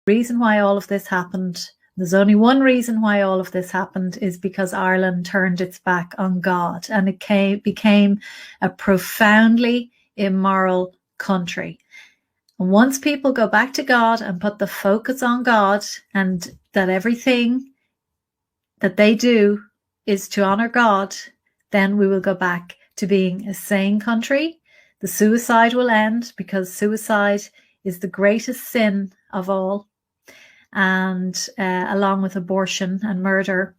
reason why all of this happened, there's only one reason why all of this happened, is because Ireland turned its back on God, and it became a profoundly immoral country. And once people go back to God and put the focus on God, and that everything that they do is to honor God, then we will go back to being a sane country. The suicide will end, because suicide is the greatest sin of all. And along with abortion and murder,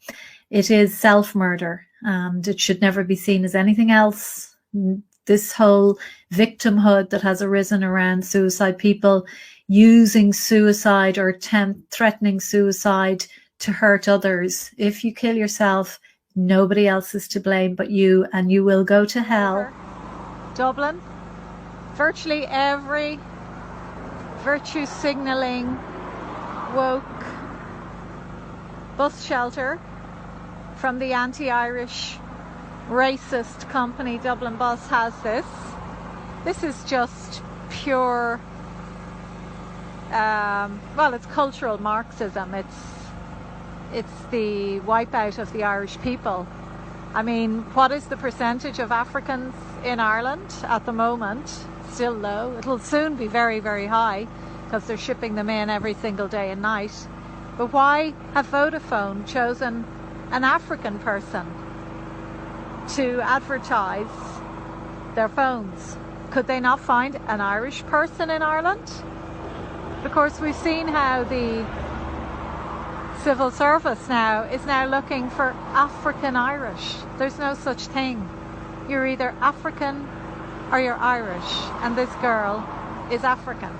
it is self-murder, and it should never be seen as anything else. This whole victimhood that has arisen around suicide, people using suicide or threatening suicide to hurt others. If you kill yourself, nobody else is to blame but you, and you will go to hell. Dublin, virtually every virtue signalling woke bus shelter from the anti-Irish racist company Dublin Bus has this. This is just pure, well, it's cultural Marxism. It's the wipeout of the Irish people. I mean, what is the percentage of Africans in Ireland at the moment? Still low. It'll soon be very, very high, because they're shipping them in every single day and night. But why have Vodafone chosen an African person to advertise their phones? Could they not find an Irish person in Ireland? Of course, we've seen how the civil service is now looking for African Irish. There's no such thing. You're either African or you're Irish, and this girl is African.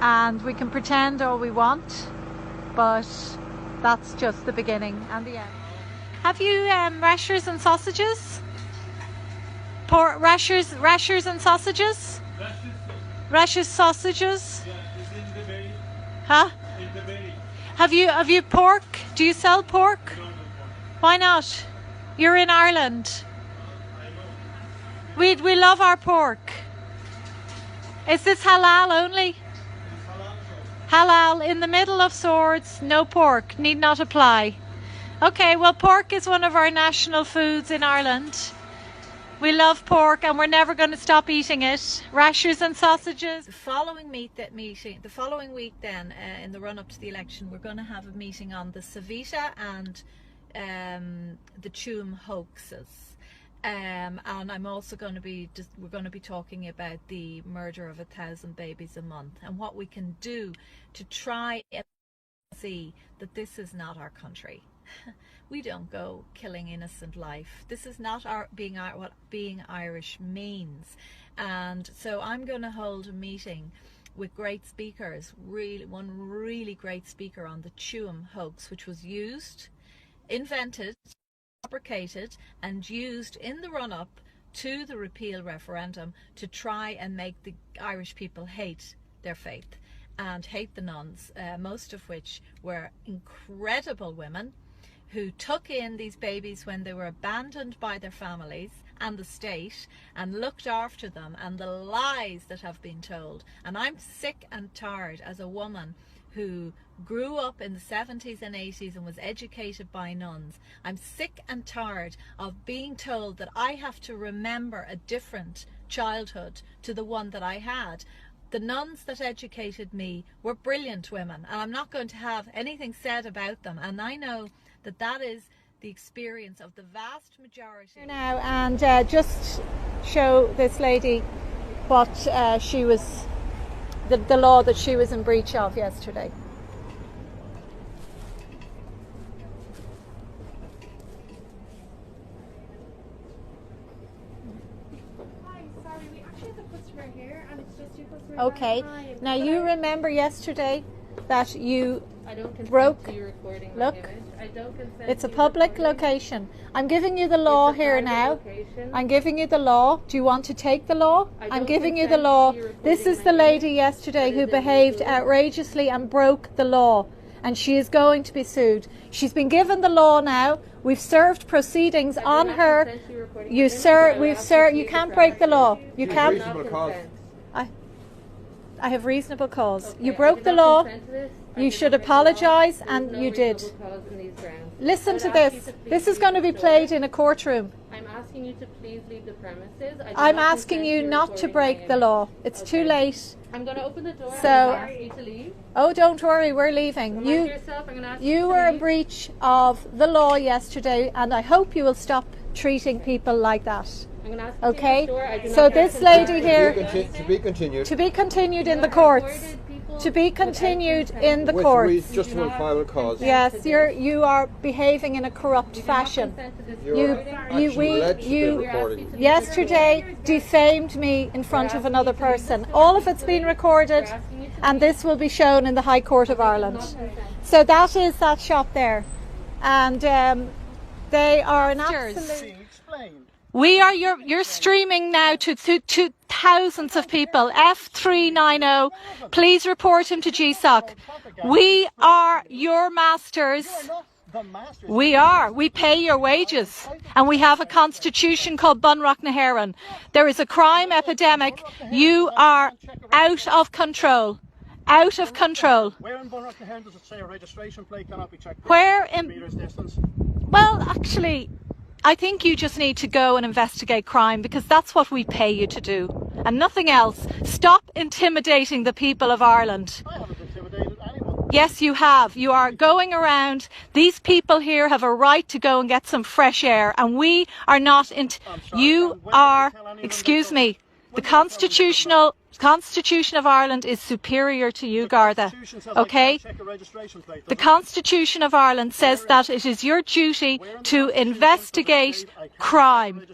And we can pretend all we want, but that's just the beginning and the end. Have you rashers and sausages? Rashers and sausages? Rashers sausages? Yeah, it's in the berry. Huh? In the berry. Have you pork? Do you sell pork? No, no, no. Why not? You're in Ireland. I know. We love our pork. Is this halal only? It's halal shop. Halal in the middle of swords, no pork, need not apply. Okay, well, pork is one of our national foods in Ireland. We love pork, and we're never going to stop eating it. Rashers and sausages. The following week, then, in the run-up to the election, we're going to have a meeting on the Savita and the Tuam hoaxes. And I'm also going to be we're going to be talking about the murder of 1,000 babies a month, and what we can do to try and see that this is not our country. We don't go killing innocent life. This is not what being Irish means. And so I'm going to hold a meeting with great speakers, one really great speaker on the Tuam hoax, which was invented, fabricated and used in the run-up to the repeal referendum to try and make the Irish people hate their faith and hate the nuns, most of which were incredible women who took in these babies when they were abandoned by their families and the state and looked after them, and the lies that have been told. And I'm sick and tired as a woman who grew up in the 70s and 80s and was educated by nuns. I'm sick and tired of being told that I have to remember a different childhood to the one that I had. The nuns that educated me were brilliant women, and I'm not going to have anything said about them. And I know that that is the experience of the vast majority. Now, and just show this lady what she was, the law that she was in breach of yesterday. Hi, sorry, we actually have a customer here, and it's just two customers. Okay, now you remember yesterday that you I don't consent broke. to you recording Look. my image. I don't consent. It's a to you public recording. location. I'm giving you the law It's a here private now. location. I'm giving you the law. Do you want to take the law? I I'm don't giving you the consent law. to you This recording is my the lady image. yesterday That who is behaved illegal. outrageously and broke the law, and she is going to be sued. She's been given the law now. We've served proceedings I do on not her. consent to you recording You my sir, image. we've I sir. ask You to can't use break the the law. privacy. You I do can't. not Reasonable cause. consent. I have reasonable cause. Okay, You I broke do the not law. consent to this. You should apologise, and you did. Listen to this. This is going to be played in a courtroom. I'm asking you to please leave the premises. I'm asking you not to break the law. It's too late. I'm going to open the door So- and ask you to leave. Oh, don't worry, we're leaving. You were in breach of the law yesterday, and I hope you will stop treating people like that. Okay? So this lady here, To be continued. to be continued in the courts. To be continued in the courts. Just to final cause. Yes, you are behaving in a corrupt fashion. Yesterday defamed me in front of another person. All of it's been recorded, and this will be shown in the High Court of Ireland. So that is that shop there, and they are an absolute. We are you're streaming now to thousands of people. F390, please report him to GSOC. We are your masters. We are. We pay your wages. And we have a constitution called Bunrock na hÉireann. There is a crime epidemic. You are out of control. Out of control. Where in Bunrock na hÉireann does it say a registration plate cannot be checked? Where in... Meters distance? Well, actually, I think you just need to go and investigate crime, because that's what we pay you to do and nothing else. Stop intimidating the people of Ireland. I haven't intimidated anyone. Yes, you have. You are going around. These people here have a right to go and get some fresh air, and we are not. You are. Excuse me. The Constitution of Ireland is superior to you, Garda. Okay? The Constitution of Ireland says that it is your duty to investigate crime,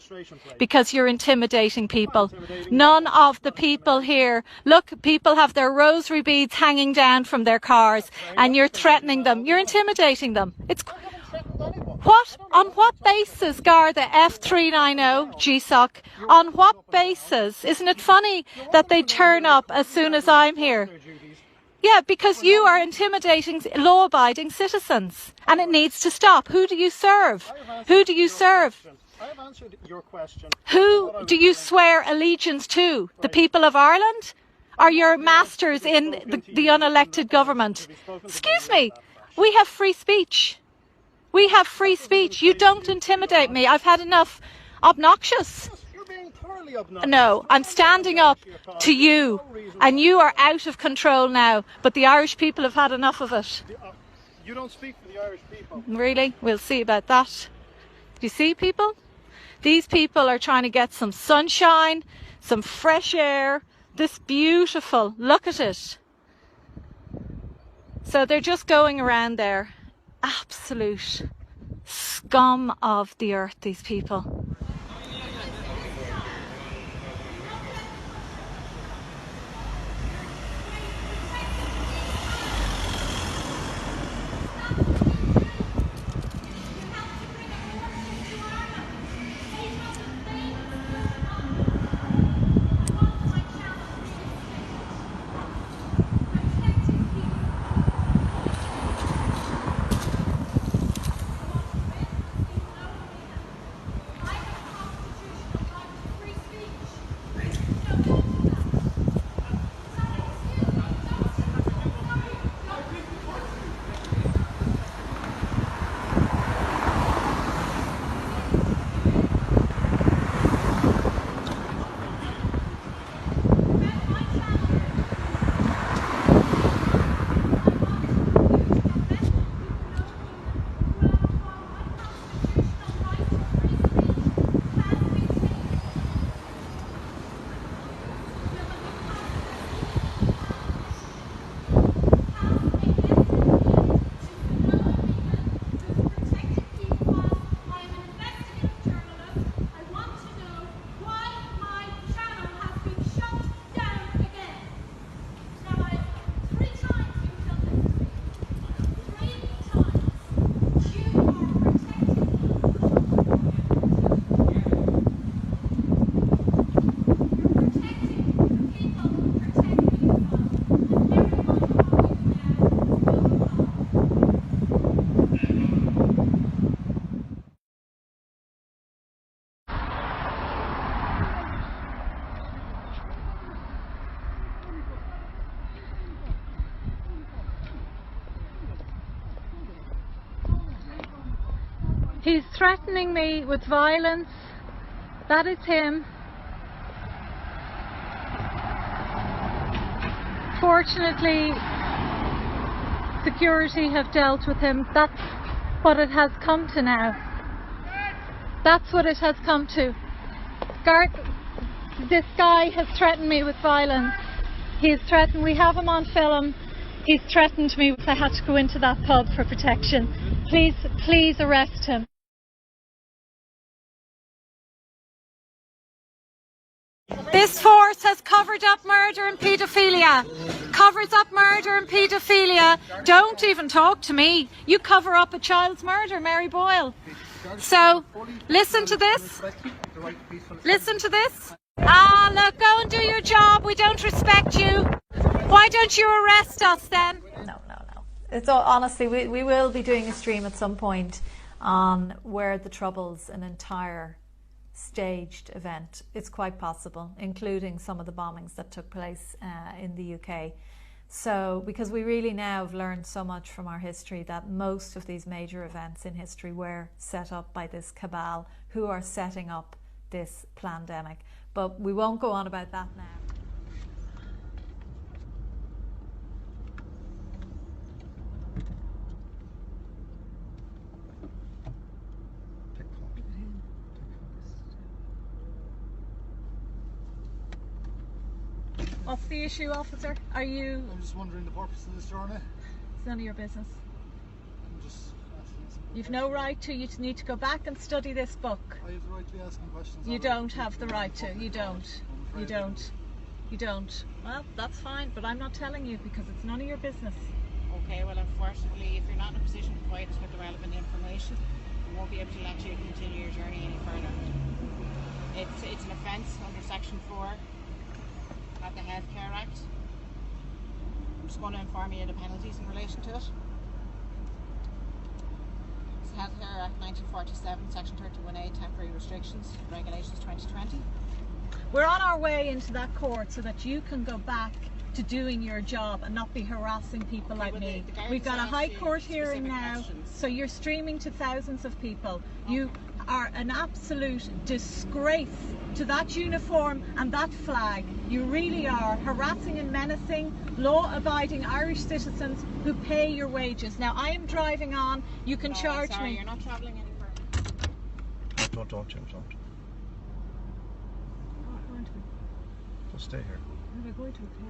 because you're intimidating people. None of the people here, look, people have their rosary beads hanging down from their cars, and you're threatening them. You're intimidating them. On what basis, Garda F390 GSOC? On what basis? Isn't it funny that they turn up as soon as I'm here? Yeah, because you are intimidating law-abiding citizens, and it needs to stop. Who do you serve? Who do you serve? I have answered your question. Who do you swear allegiance to? The people of Ireland? Or your masters in the unelected government? Excuse me, we have free speech. We have free speech. You don't intimidate me. I've had enough. Obnoxious. You're being thoroughly obnoxious. No, I'm standing up to you, and you are out of control now. But the Irish people have had enough of it. You don't speak for the Irish people. Really? We'll see about that. Do you see, people? These people are trying to get some sunshine, some fresh air. This beautiful, look at it. So they're just going around there. Absolute scum of the earth, these people. He's threatening me with violence. That is him. Fortunately, security have dealt with him. That's what it has come to now. That's what it has come to. This guy has threatened me with violence. He's threatened, we have him on film. He's threatened me if I had to go into that pub for protection. Please arrest him. This force has covered up murder and paedophilia. Covers up murder and paedophilia. Don't even talk to me. You cover up a child's murder, Mary Boyle. So, listen to this. Listen to this. Ah, look, go and do your job. We don't respect you. Why don't you arrest us then? No. It's all, honestly, we will be doing a stream at some point on Where the Troubles, an entire staged event. It's quite possible, including some of the bombings that took place in the UK. So, because we really now have learned so much from our history that most of these major events in history were set up by this cabal who are setting up this pandemic. But we won't go on about that now. What's the issue, officer? Are you... I'm just wondering the purpose of this journey. It's none of your business. I'm just asking some You've no right to. You need to go back and study this book. I have the right to be asking questions. You don't have the right to. You don't. You don't. You don't. Well, that's fine, but I'm not telling you because it's none of your business. Okay, well, unfortunately, if you're not in a position to provide us with the relevant information, we won't be able to let you continue your journey any further. It's an offence under Section 4 of the Healthcare Act. I'm just going to inform you of the penalties in relation to it. It's the Healthcare Act 1947, Section 31A, Temporary Restrictions, Regulations 2020. We're on our way into that court so that you can go back to doing your job and not be harassing people like me. We've got a High Court hearing now, so you're streaming to thousands of people. You are an absolute disgrace to that uniform and that flag. You really are harassing and menacing law-abiding Irish citizens who pay your wages. Now, I am driving on. You can charge sorry, me. You're not travelling any further. Don't talk to him, don't. Just stay here.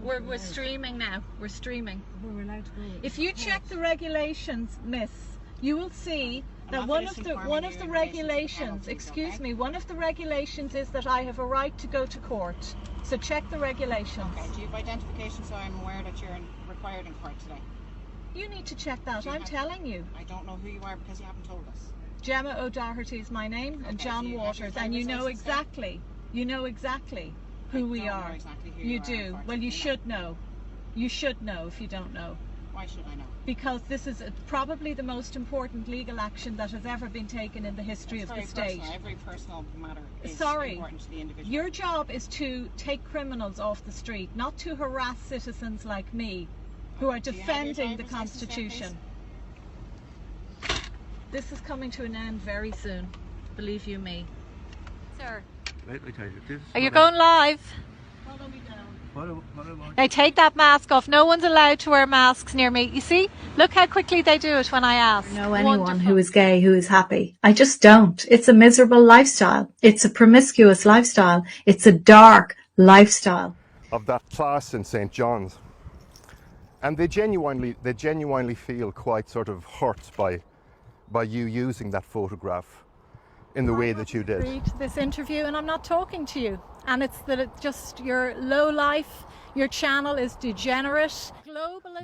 We're streaming now. We're streaming. We're allowed to go. If you check the regulations, miss, you will see that one of the regulations, excuse me, one of the regulations is that I have a right to go to court. So check the regulations. Okay, do you have identification so I'm aware that you're required in court today? You need to check that. I'm telling you. I don't know who you are because you haven't told us. Gemma O'Doherty is my name, and Okay, John so you have Waters, your and you know driver's license exactly. You know exactly who we don't know are. exactly who You you are, do. Well, you unfortunately, should know. You should know if you don't know. Why should I know? Because this is probably the most important legal action that has ever been taken in the history It's of the very state. personal. Every personal matter is Sorry, important to the individual. your job is to take criminals off the street, not to harass citizens like me who are Do you have your defending the driver's license there, Constitution. This is coming to an end very soon, believe you me. Sir, are you going live? Now take that mask off. No one's allowed to wear masks near me. You see? Look how quickly they do it when I ask. Know anyone who is gay who is happy. I just don't. It's a miserable lifestyle. It's a promiscuous lifestyle. It's a dark lifestyle. Of that class in St. John's. And they genuinely feel quite sort of hurt by you using that photograph in the way that you did. Agreed to this interview, and I'm not talking to you. And it's that it's just your low life, your channel is degenerate.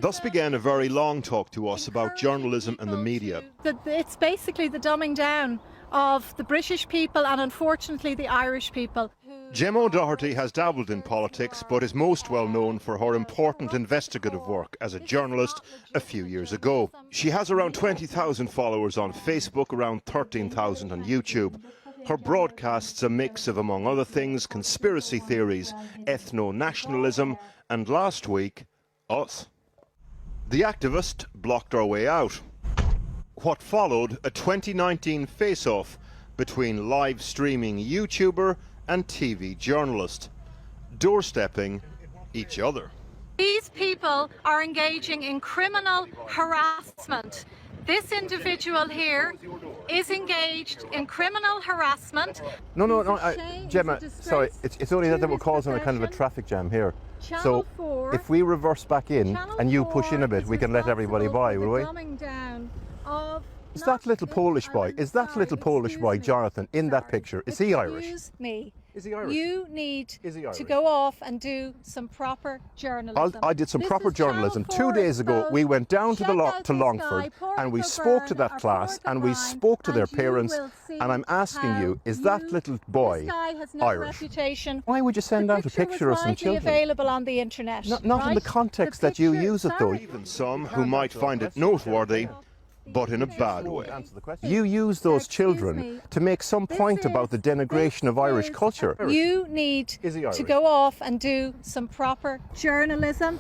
Thus began a very long talk to us about journalism and the media. It's basically the dumbing down of the British people and unfortunately the Irish people. Gemma O'Doherty has dabbled in politics but is most well known for her important investigative work as a journalist a few years ago. She has around 20,000 followers on Facebook, around 13,000 on YouTube. Her broadcasts a mix of, among other things, conspiracy theories, ethno-nationalism and, last week, us. The activist blocked our way out. What followed a 2019 face-off between live streaming YouTuber and TV journalist, doorstepping each other. These people are engaging in criminal harassment. This individual here is engaged in criminal harassment. No, Gemma, sorry, it's only that we're causing a kind of a traffic jam here. So if we reverse back in and you push in a bit, we can let everybody by, will we? Is that little Polish boy, Jonathan, in that picture, is he Irish? Excuse me. Is he Irish? You need to to go off and do some proper journalism. I did some proper journalism. 2 days ago, we went down to Longford and we spoke to that class and we spoke to their parents. And I'm asking you, is that little boy Irish? Why would you send out a picture of some children? Available on the internet. Not in the context that you use it, though. Even some who might find it noteworthy, but in a bad way. You use those children to make some point about the denigration of Irish culture. You need to go off and do some proper journalism.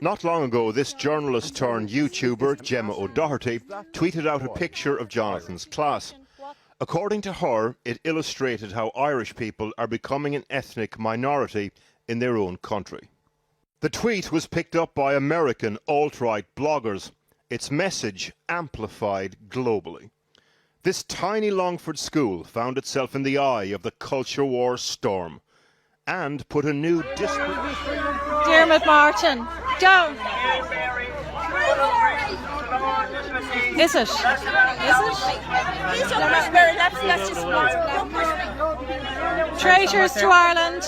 Not long ago, this journalist turned YouTuber, Gemma O'Doherty, tweeted out a picture of Jonathan's class. According to her, it illustrated how Irish people are becoming an ethnic minority in their own country. The tweet was picked up by American alt-right bloggers, its message amplified globally. This tiny Longford school found itself in the eye of the culture war storm and put a new disparate... Dermot Martin, don't! Is it? Traitors to Ireland.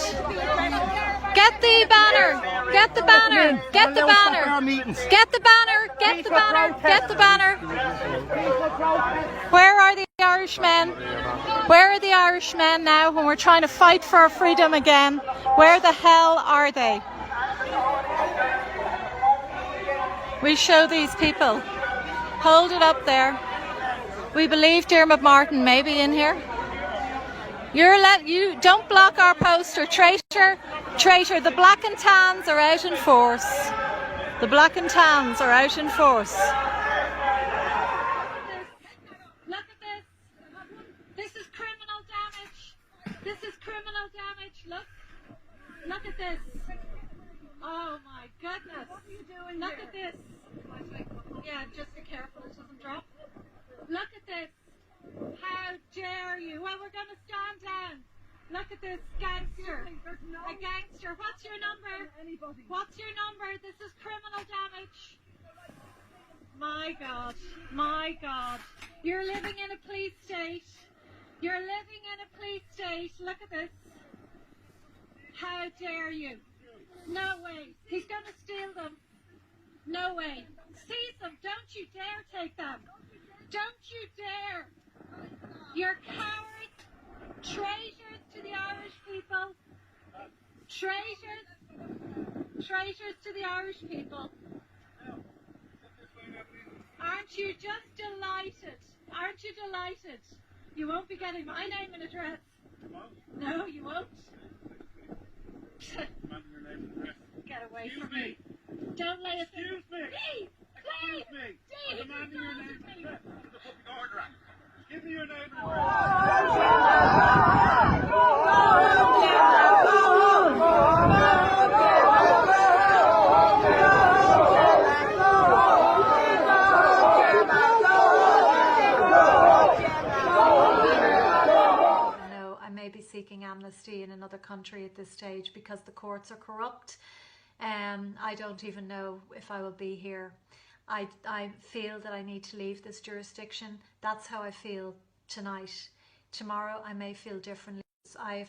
Get the banner! Get the banner! Get the banner! Get the banner! Get the banner! Get the banner! Where are the Irishmen? Where are the Irishmen now when we're trying to fight for our freedom again? Where the hell are they? We show these people. Hold it up there. We believe Dermot Martin may be in here. You don't block our poster, traitor. Traitor, the black and tans are out in force. The black and tans are out in force. Look at this. This is criminal damage. This is criminal damage. Look at this. Oh my goodness. What are you doing? Look at this. Yeah, just be careful it doesn't drop. Look at this. How dare you? Well, we're going to stand down. Look at this gangster. A gangster. What's your number? What's your number? This is criminal damage. My God. My God. You're living in a police state. You're living in a police state. Look at this. How dare you? No way. He's going to steal them. No way. Seize them. Don't you dare take them. Don't you dare. You're cowards. Traitors to the Irish people. Traitors. Traitors to the Irish people. Aren't you just delighted? Aren't you delighted? You won't be getting my name and address. No, you won't. Get away from me. Don't let us... Excuse me. Please. Please. Please. Demand your name and address. There's a Public Order Act. Give me your name and seeking amnesty in another country at this stage because the courts are corrupt. I don't even know if I will be here. I feel that I need to leave this jurisdiction. That's how I feel tonight. Tomorrow I may feel differently. I have